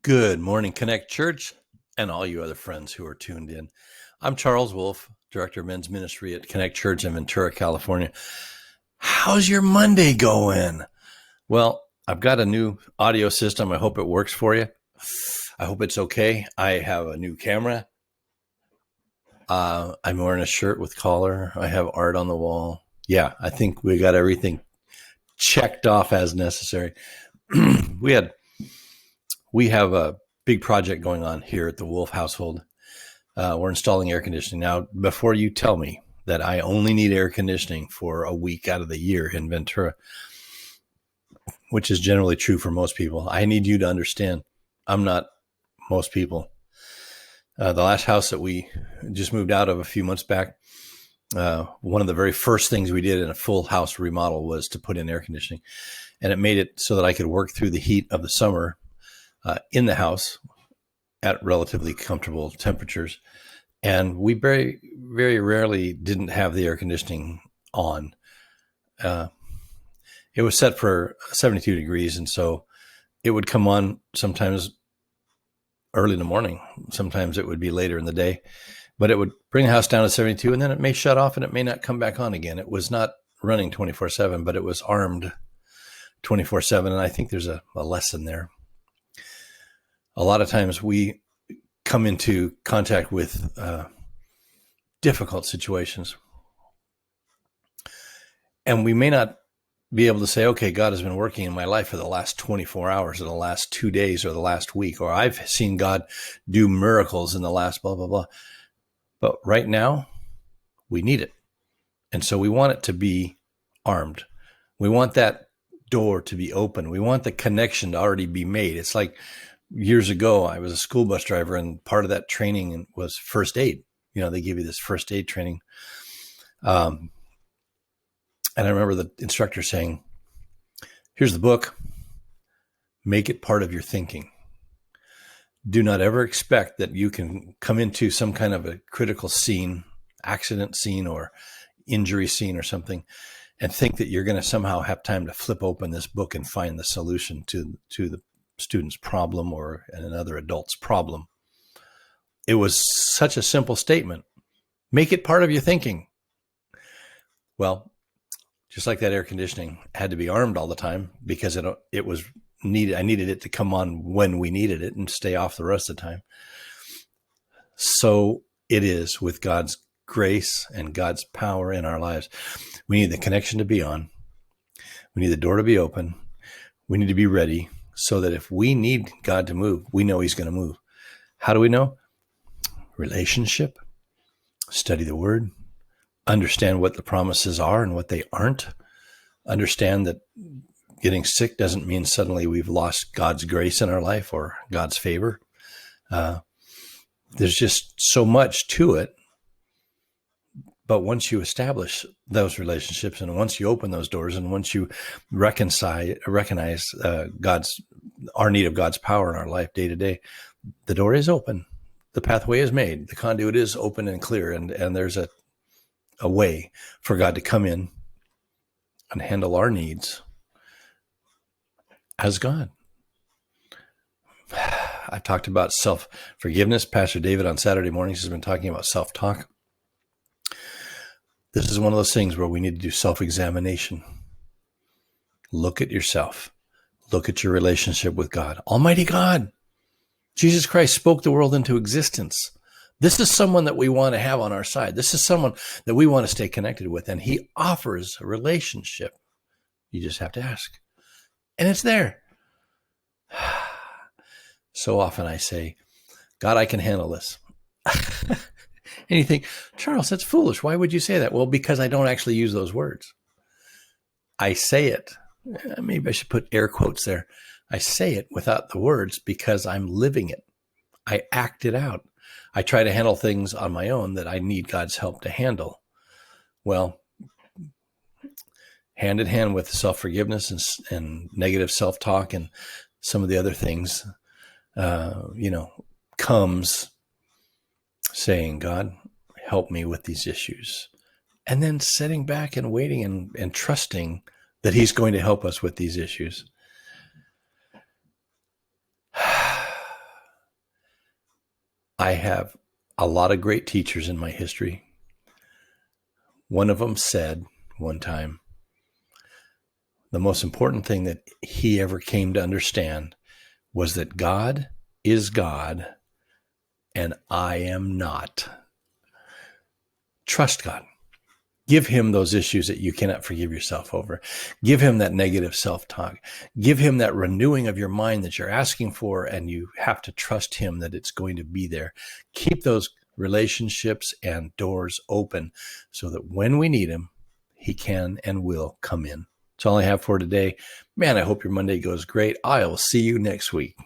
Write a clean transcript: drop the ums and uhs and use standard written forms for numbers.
Good morning, Connect Church, and all you other friends who are tuned in. I'm Charles Wolf, Director of Men's Ministry at Connect Church in Ventura, California. How's your Monday going? Well, I've got a new audio system. I hope it works for you. I hope it's okay. I have a new camera. I'm wearing a shirt with collar. I have art on the wall. Yeah, I think we got everything checked off as necessary. We have a big project going on here at the Wolf household. We're installing air conditioning. Now, before you tell me that I only need air conditioning for a week out of the year in Ventura, which is generally true for most people, I need you to understand I'm not most people. The last house that we just moved out of a few months back, one of the very first things we did in a full house remodel was to put in air conditioning. And it made it so that I could work through the heat of the summer in the house at relatively comfortable temperatures. And we very, very rarely didn't have the air conditioning on. It was set for 72 degrees. And so it would come on sometimes early in the morning. Sometimes it would be later in the day, but it would bring the house down to 72 and then it may shut off and it may not come back on again. It was not running 24/7, but it was armed 24/7. And I think there's a lesson there. A lot of times we come into contact with difficult situations. And we may not be able to say, okay, God has been working in my life for the last 24 hours or the last 2 days or the last week, or I've seen God do miracles in the last blah, blah, blah. But right now, we need it. And so we want it to be armed. We want that door to be open. We want the connection to already be made. It's like years ago, I was a school bus driver, and part of that training was first aid. You know, they give you this first aid training. And I remember the instructor saying, here's the book, make it part of your thinking. Do not ever expect that you can come into some kind of a critical scene, accident scene or injury scene or something, and think that you're going to somehow have time to flip open this book and find the solution to the student's problem or another adult's problem. It was such a simple statement. Make it part of your thinking. Well, just like that air conditioning had to be armed all the time because it was needed. I needed it to come on when we needed it and stay off the rest of the time. So it is with God's grace and God's power in our lives. We need the connection to be on. We need the door to be open. We need to be ready so that if we need God to move, we know he's going to move. How do we know? Relationship, study the word, understand what the promises are and what they aren't. Understand that getting sick doesn't mean suddenly we've lost God's grace in our life or God's favor. There's just so much to it. But once you establish those relationships and once you open those doors and once you recognize our need of God's power in our life day to day, the door is open. The pathway is made. The conduit is open and clear. And there's a way for God to come in and handle our needs as God. I've talked about self-forgiveness. Pastor David on Saturday mornings has been talking about self-talk. This is one of those things where we need to do self-examination. Look at yourself. Look at your relationship with God. Almighty God. Jesus Christ spoke the world into existence. This is someone that we want to have on our side. This is someone that we want to stay connected with. And he offers a relationship. You just have to ask. And it's there. So often I say, God, I can handle this. And you think, Charles, that's foolish. Why would you say that? Well, because I don't actually use those words. I say it. Maybe I should put air quotes there. I say it without the words because I'm living it. I act it out. I try to handle things on my own that I need God's help to handle. Well, hand in hand with self-forgiveness and negative self-talk and some of the other things, comes saying, God, help me with these issues. And then sitting back and waiting and trusting that he's going to help us with these issues. I have a lot of great teachers in my history. One of them said one time, the most important thing that he ever came to understand was that God is God and I am not. Trust God. Give him those issues that you cannot forgive yourself over. Give him that negative self-talk. Give him that renewing of your mind that you're asking for, and you have to trust him that it's going to be there. Keep those relationships and doors open so that when we need him, he can and will come in. That's all I have for today. Man, I hope your Monday goes great. I will see you next week.